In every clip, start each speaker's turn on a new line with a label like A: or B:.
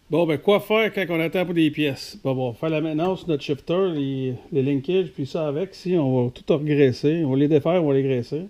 A: Bon, ben, quoi faire quand on attend pour des pièces? Bon, on va faire la maintenance sur notre shifter, les linkages, puis ça avec. Si, on va tout regraisser. On va les défaire, on va les graisser.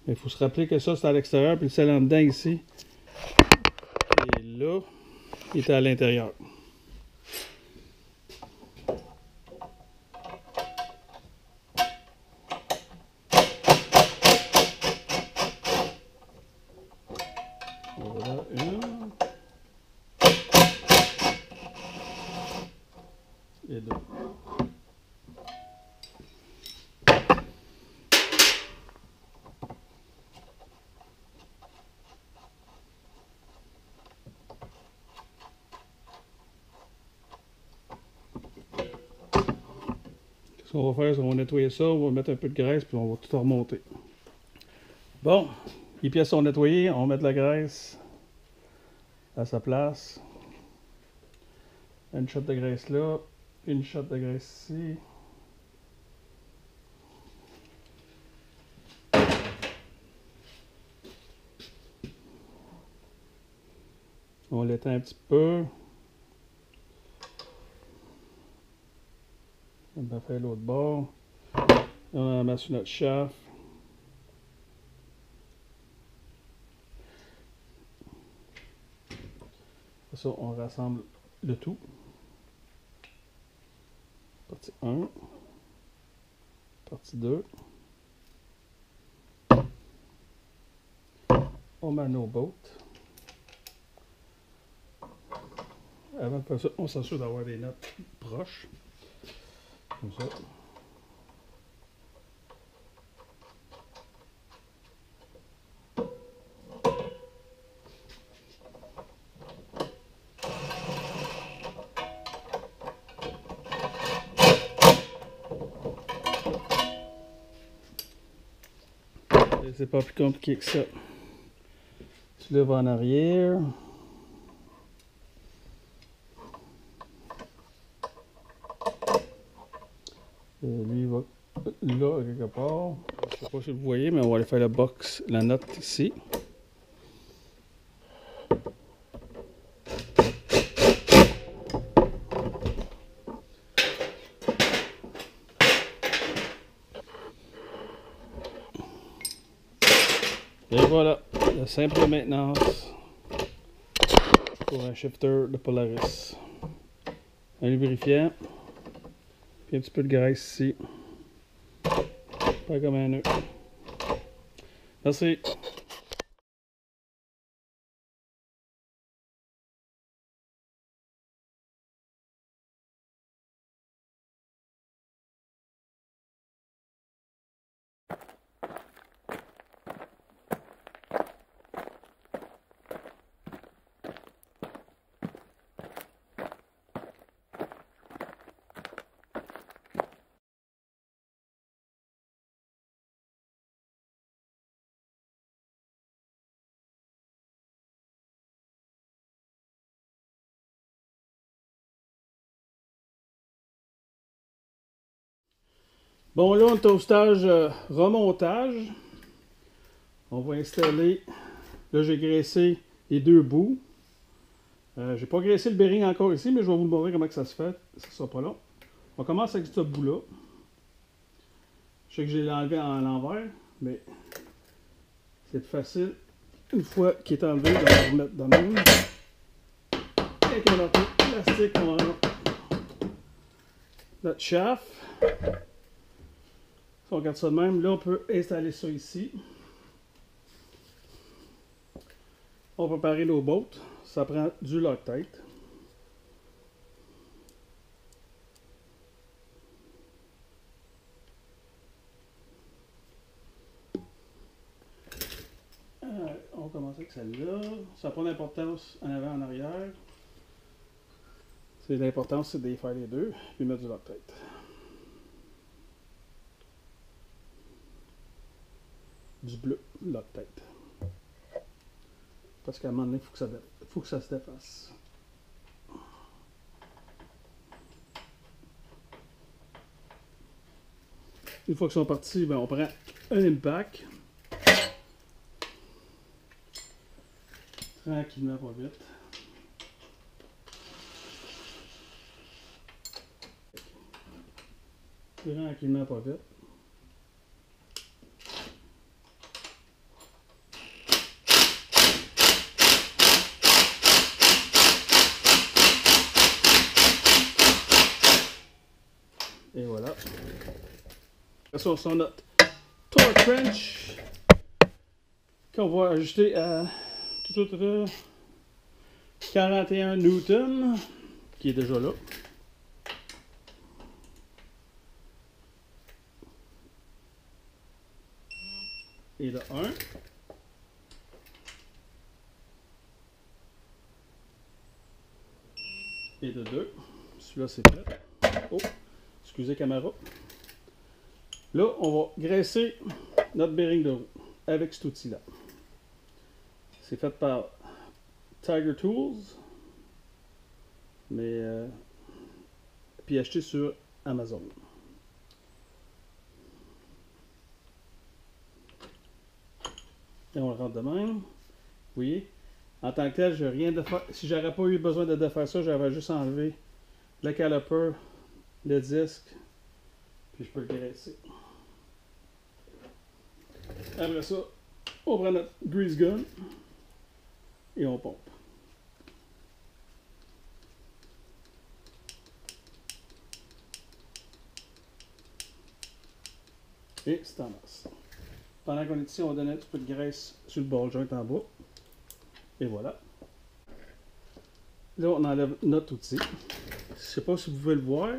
A: Il faut se rappeler que ça, c'est à l'extérieur, puis le sel en dedans ici. Et là, il est à l'intérieur. Voilà, une. Et deux. Ce qu'on va faire, c'est qu'on va nettoyer ça, on va mettre un peu de graisse, puis on va tout remonter. Bon, les pièces sont nettoyées, on va mettre la graisse à sa place. Une shot de graisse là, une shot de graisse ici. On l'étend un petit peu. On va faire l'autre bord. On va mettre sur notre shaft. Après ça, on rassemble le tout. Partie 1. Partie 2. On met nos bottes. Avant de faire ça, on s'assure d'avoir des notes proches. Comme ça. C'est pas plus compliqué que ça. Tu lèves en arrière. Et lui, il va là, quelque part. Je sais pas si vous voyez, mais on va aller faire la note ici. Et voilà, la simple maintenance pour un shifter de Polaris. Un lubrifiant, puis un petit peu de graisse ici. Pas comme un nœud. Merci. Bon, là, on est au stage remontage. On va installer. Là, j'ai graissé les deux bouts. J'ai pas graissé le bearing encore ici, mais je vais vous montrer comment que ça se fait. Ça sera pas long. On commence avec ce bout-là. Je sais que j'ai l'enlevé en l'envers, mais c'est facile. Une fois qu'il est enlevé, on va le remettre dans le moule. Avec un morceau de plastique, on va notre shaft. Si on regarde ça de même, là, on peut installer ça ici. On va préparer nos bottes. Ça prend du Loctite. On commence avec celle-là. Ça n'a pas d'importance en avant et en arrière. L'importance, c'est de faire les deux, puis mettre du Loctite. Du bleu Loctite. Parce qu'à un moment donné, il faut que ça se défasse. Une fois qu'ils sont partis, ben, on prend un impact. Tranquillement, pas vite. Tranquillement, pas vite. Et voilà. Après ça, on a notre torque wrench qu'on va ajuster à 41 newtons, qui est déjà là. Et de 1. Et de 2. Celui-là, c'est fait. Oh, excusez caméra. Là, on va graisser notre bearing de roue avec cet outil-là. C'est fait par Tiger Tools, mais puis acheté sur Amazon. Et on le rentre de même. Vous voyez, en tant que tel, je n'ai rien de faire. Si j'aurais pas eu besoin de défaire ça, j'avais juste enlevé le caliper, le disque, puis je peux le graisser. Après ça, on prend notre grease gun et on pompe. Et c'est en masse. Pendant qu'on est ici, on va donner un petit peu de graisse sur le ball joint en bas. Et voilà. Là, on enlève notre outil. Je ne sais pas si vous pouvez le voir.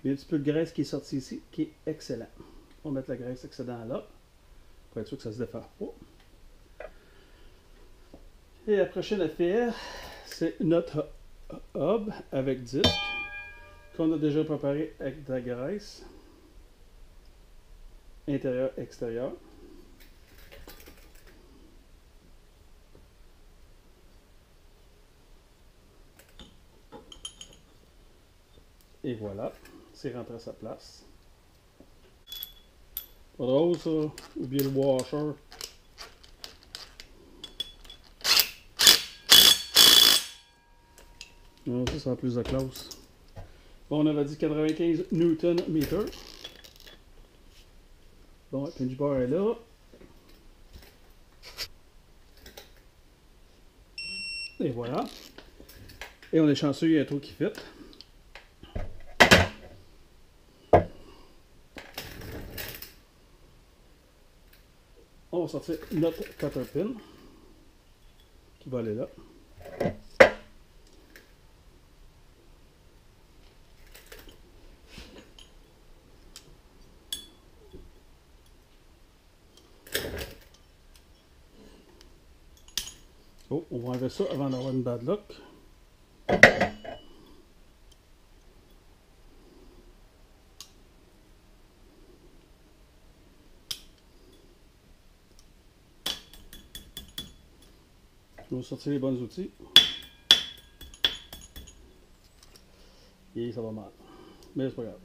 A: Il y a un petit peu de graisse qui est sortie ici, qui est excellent. On va mettre la graisse excédent là, pour être sûr que ça ne se défasse pas. Et la prochaine affaire, c'est notre hub avec disque, qu'on a déjà préparé avec de la graisse. Intérieur, extérieur. Et voilà, c'est rentré à sa place. Pas drôle ça, oubliez le washer. Non, ça sera plus de classe. Bon, on avait dit 95 Newton meter. Bon, la pinch bar est là. Et voilà. Et on est chanceux, il y a un trou qui fit. On va sortir notre cutter pin qui va aller là. Oh, on va enlever ça avant d'avoir une bad luck. Je vais sortir les bons outils. Et ça va mal. Mais c'est pas grave.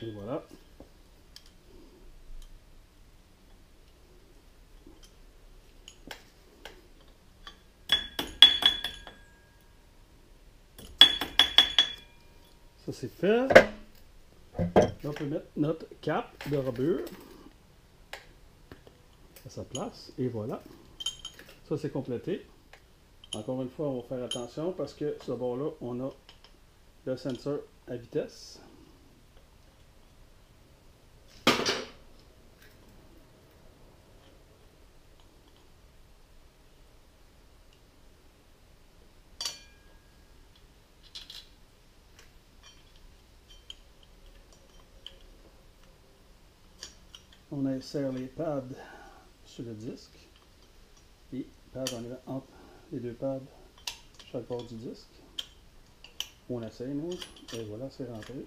A: Et voilà. Ça c'est fait. Là, on peut mettre notre cap de robure à sa place. Et voilà. Ça c'est complété. Encore une fois, on va faire attention parce que ce bord-là, on a le sensor à vitesse. On insère les pads sur le disque. Et pads, on les met entre les deux pads, chaque bord du disque. On essaye, nous. Et voilà, c'est rentré.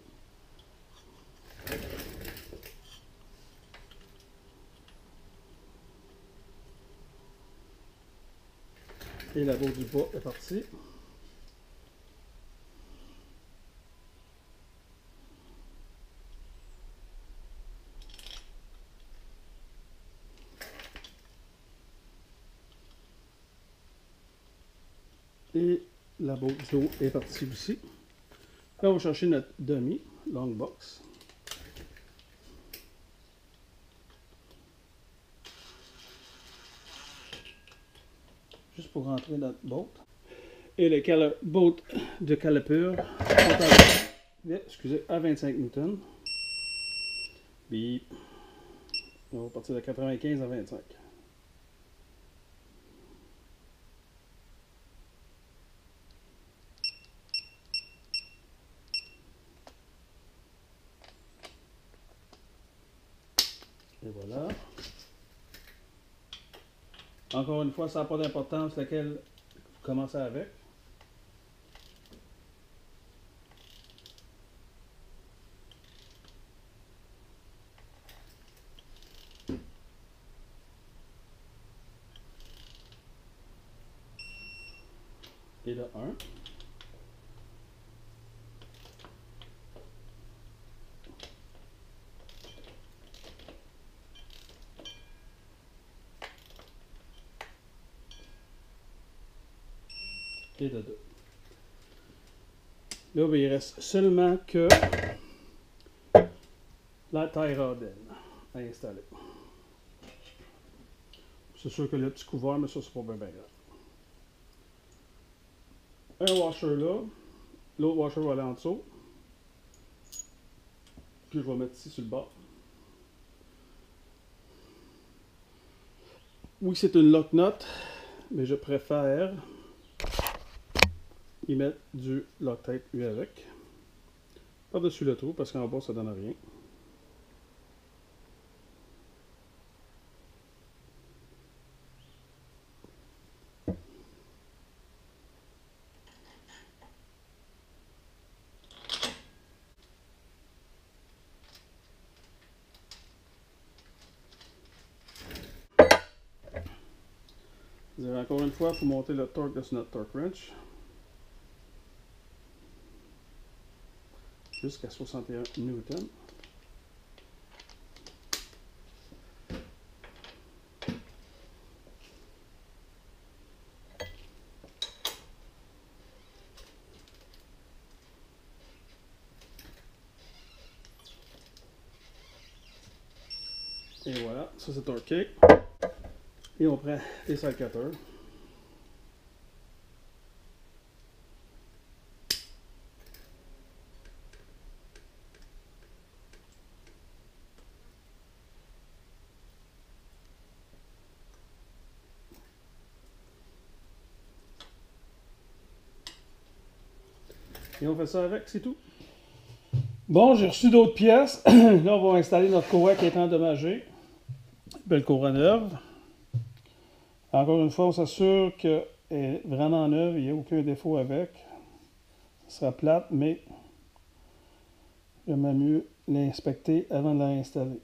A: Et la bourre du bas est partie. Et la bourre du haut est partie aussi. Là, on va chercher notre demi, long box. Juste pour rentrer notre bolt. Et le bolt de caliper à 25 newtons. Puis, on va partir de 95 à 25. Et voilà. Encore une fois, ça n'a pas d'importance laquelle vous commencez avec. Et le 1. Et de 2. Là, ben, il reste seulement que la tie rod à installer. C'est sûr que le petit couvert, mais ça, c'est pas bien grave. Un washer là, l'autre washer va aller en dessous. Puis je vais mettre ici sur le bord. Oui, c'est une lock nut, mais je préfère y mettre du Loctite U avec. Par-dessus le trou, parce qu'en bas, ça donne rien. Encore une fois, il faut monter le torque de notre torque wrench jusqu'à 61 newtons. Et voilà, ça c'est torqué. Et on prend les side cutters. Et on fait ça avec, c'est tout. Bon, j'ai reçu d'autres pièces. Là, on va installer notre courroie qui est endommagée. Belle courroie neuve. Encore une fois, on s'assure qu'elle est vraiment neuve, il n'y a aucun défaut avec. Ça sera plate, mais j'aime mieux l'inspecter avant de la réinstaller.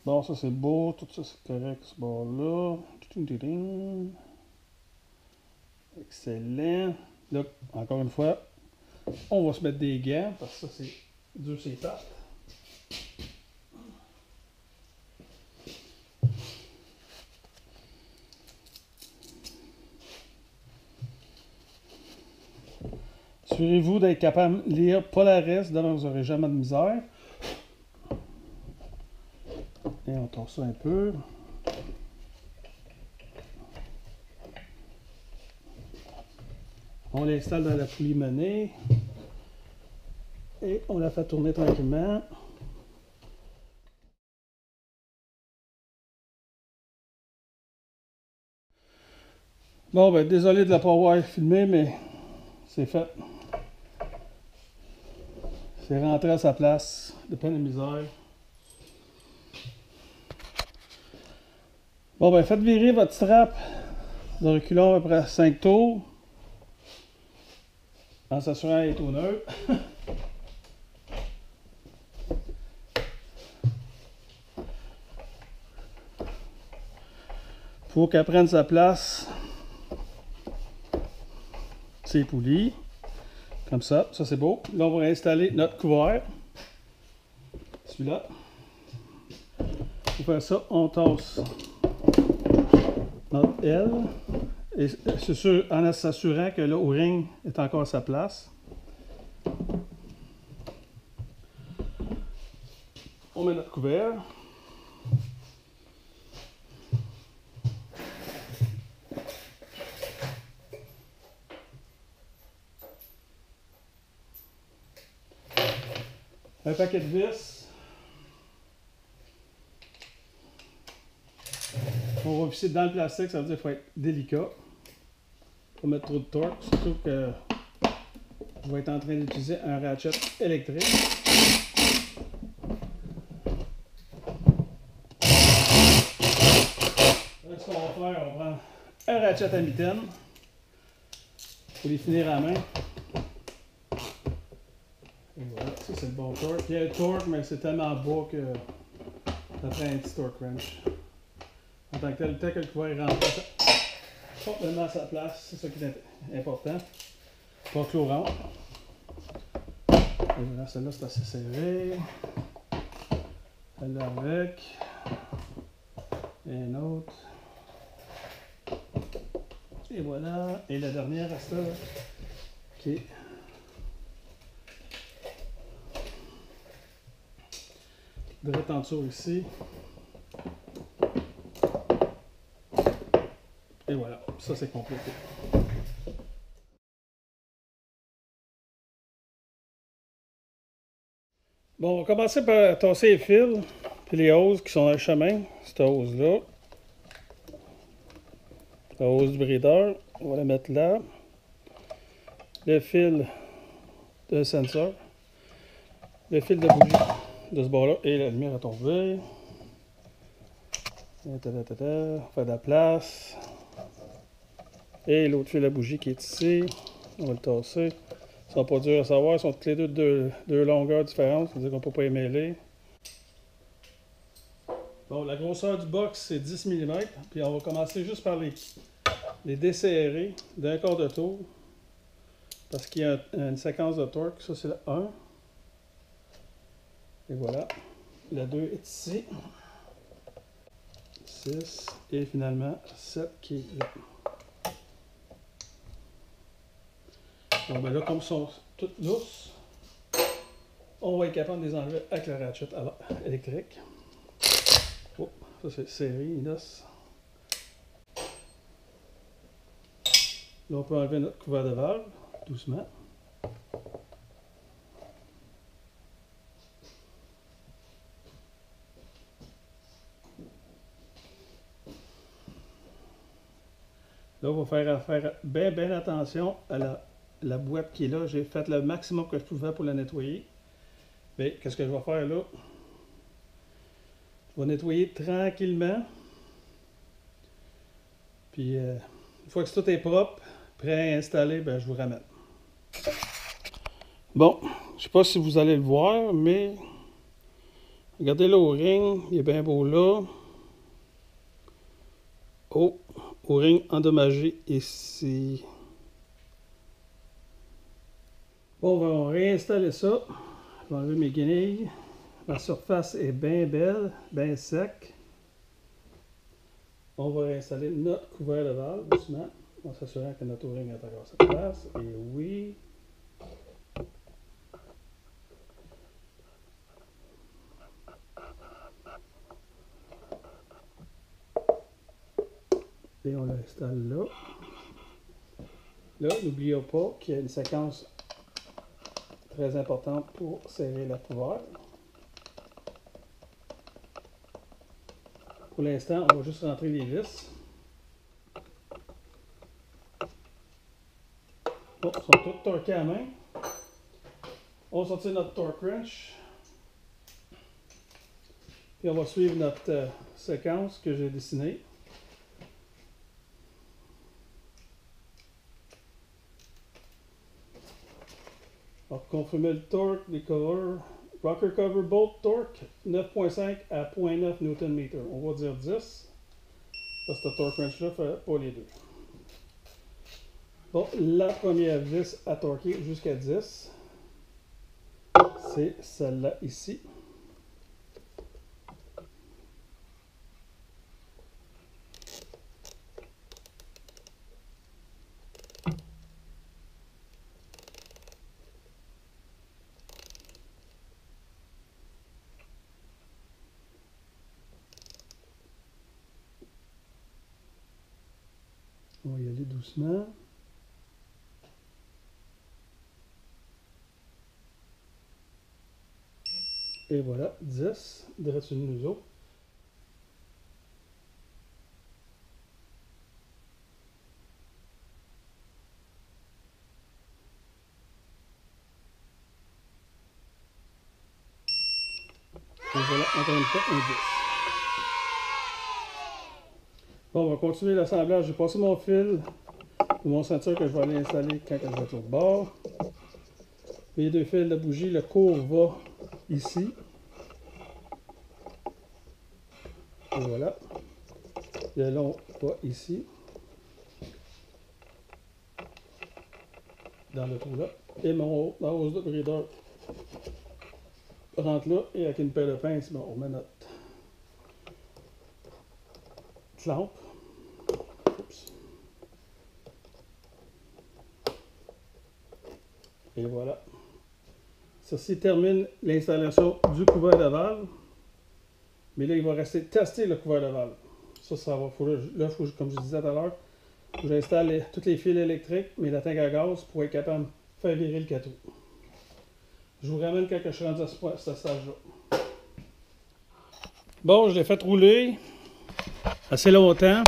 A: Bon, ça c'est beau, tout ça c'est correct, ce bord-là. Excellent. Là, encore une fois, on va se mettre des gants parce que ça c'est dur ses pattes. Assurez-vous d'être capable de lire Polaris, demain vous n'aurez jamais de misère. Et on tourne ça un peu. On l'installe dans la poulie menée. Et on la fait tourner tranquillement. Bon, ben désolé de ne pas avoir filmé, mais c'est fait. C'est rentré à sa place, de peine de misère. Bon, ben faites virer votre strap de reculons à peu près 5 tours. En s'assurant qu'elle est au neutre. Faut qu'elle prenne sa place. C'est poulies. Comme ça, ça c'est beau. Là, on va installer notre couvert. Celui-là. Pour faire ça, on tasse notre aile Et c'est sûr, en s'assurant que le O-ring est encore à sa place. On met notre couvert. Un paquet de vis. On va visser dans le plastique, ça veut dire qu'il faut être délicat. Pas mettre trop de torque, surtout que je vais être en train d'utiliser un ratchet électrique. Là, ce qu'on va faire, on prend un ratchet à mitaine pour les finir à la main. Et voilà, ça c'est le bon torque. Il y a un torque, mais c'est tellement bas que ça prend un petit torque wrench. En tant que tel, que le couvert est rentré complètement à sa place, c'est ça qui est important. Torque l'eau rentre. Et voilà, celle-là c'est assez serré. Celle-là avec. Et une autre. Et voilà. Et la dernière reste là. Ok. Direct en dessous ici. Et voilà, ça c'est complété. Bon, on va commencer par tasser les fils, puis les hoses qui sont dans le chemin. Cette hose-là. La hose du brideur, on va la mettre là. Le fil de sensor. Le fil de bougie de ce bord-là et la lumière à tomber. On fait de la place. Et l'autre fil à bougie qui est ici. On va le tasser. Ils sont pas durs à savoir, ils sont toutes les deux longueurs différentes, c'est-à-dire qu'on ne peut pas les mêler. Bon, la grosseur du box c'est 10 mm, puis on va commencer juste par les desserrer d'un quart de tour, parce qu'il y a une séquence de torque, ça c'est le 1. Et voilà, le 2 est ici. 6 et finalement 7 qui est là. Bon, ben là, comme ils sont toutes lousses, on va être capable de les enlever avec le ratchet électrique. Oh, ça c'est serré, il laisse. Là, on peut enlever notre couvert de valve, doucement. Là, il va faire bien attention à la boîte qui est là. J'ai fait le maximum que je pouvais pour la nettoyer. Mais qu'est-ce que je vais faire là? Je vais nettoyer tranquillement. Puis, une fois que tout est propre, prêt à installer, ben, je vous ramène. Bon, je ne sais pas si vous allez le voir, mais regardez le O-ring, il est bien beau là. Oh, O-ring endommagé ici. Bon, on va réinstaller ça. Je vais enlever mes guenilles. La surface est bien belle, bien sec. On va réinstaller notre couvert de valve doucement, en s'assurant que notre O-ring est encore à sa place. Et oui. Et on l'installe là. Là, n'oubliez pas qu'il y a une séquence très importante pour serrer la couvert. Pour l'instant, on va juste rentrer les vis. Bon, ils sont tous torqués à main. On va sortir notre torque wrench. Puis on va suivre notre séquence que j'ai dessinée. Alors, confirmer le torque des covers. Rocker cover bolt torque 9.5 à 0.9 Nm. On va dire 10. Parce que ce torque wrench là fait pas les deux. Bon, la première vis à torquer jusqu'à 10, c'est celle-là ici. doucement. Et voilà, 10, direct sur le museau. Et voilà, encore une fois, un 10. Bon, on va continuer l'assemblage. J'ai passé mon fil ou mon ceinture que je vais aller installer quand je vais être au bord. Les deux fils de bougie, le court va ici. Et voilà. Le long va ici. Dans le trou là. Et ma hausse de brideur rentre là. Et avec une paire de pinces, bon, on met notre lampe. Oups. Et voilà. Ceci termine l'installation du couvert de valve. Mais là, il va rester tester le couvert de valve. Ça va. Là, comme je disais tout à l'heure, j'installe tous les fils électriques, mais la tank à gaz pour être capable de faire virer le cateau. Je vous ramène quand je suis rendu à ce stage-là. Bon, je l'ai fait rouler assez longtemps.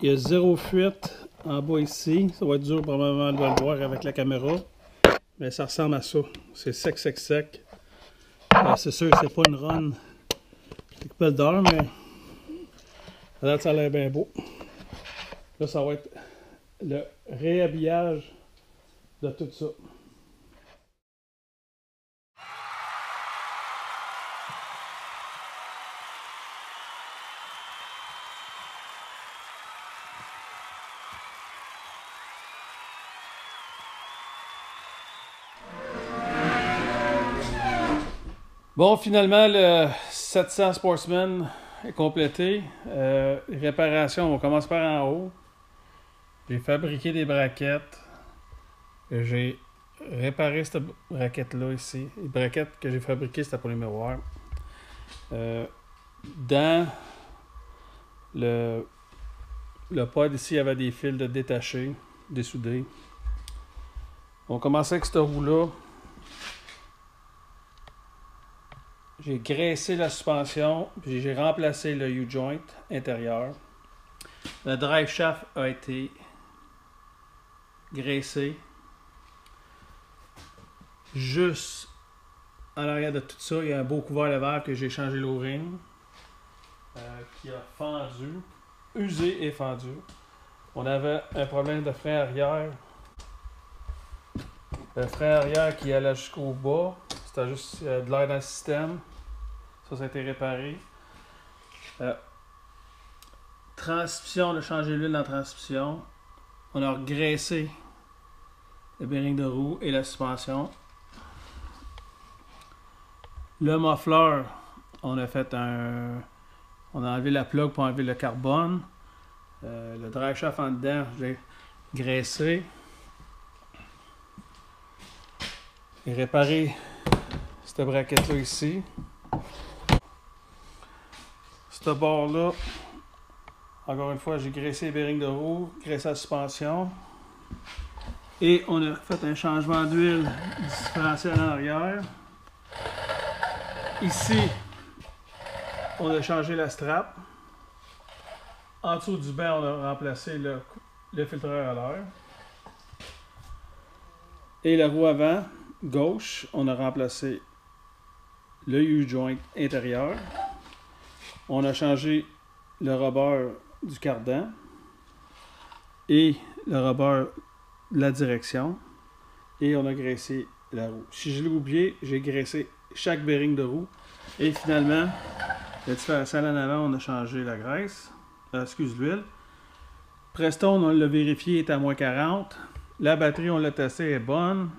A: Il y a zéro fuite en bas ici. Ça va être dur probablement de le voir avec la caméra. Mais ça ressemble à ça. C'est sec, sec, sec. C'est sûr que c'est pas une run qui coupelle d'heure, mais là, ça a l'air bien beau. Là, ça va être le réhabillage de tout ça. Bon, finalement, le 700 Sportsman est complété. Réparation, on commence par en haut. J'ai fabriqué des braquettes. J'ai réparé cette braquette-là ici. Les braquettes que j'ai fabriquées, c'était pour les miroirs. Dans le pod ici, il y avait des fils de détachés, dessoudés. On commençait avec cette roue-là. J'ai graissé la suspension, puis j'ai remplacé le U-joint intérieur. Le drive shaft a été graissé. Juste en arrière de tout ça, il y a un beau couvert de verre que j'ai changé l'o-ring, qui a fendu, usé et fendu. On avait un problème de frein arrière. Le frein arrière qui allait jusqu'au bas. C'était juste de l'air dans le système. Ça a été réparé. Transmission, on a changé l'huile dans la transmission. On a regraissé le bearing de roue et la suspension. Le muffler, on a enlevé la plug pour enlever le carbone. Le drive shaft en dedans, j'ai graissé. Et réparé cette braquette-là ici. Ce bord-là, encore une fois, j'ai graissé les bearings de roue, graissé la suspension. Et on a fait un changement d'huile différentiel en arrière. Ici, on a changé la strap. En dessous du banc, on a remplacé le filtreur à l'air. Et la roue avant, gauche, on a remplacé le U-joint intérieur. On a changé le rubber du cardan et le rubber de la direction. Et on a graissé la roue. Si je l'ai oublié, j'ai graissé chaque bearing de roue. Et finalement, le différentiel en avant, on a changé la graisse. L'huile. Preston, on l'a vérifié, est à moins 40. La batterie, on l'a testée, est bonne.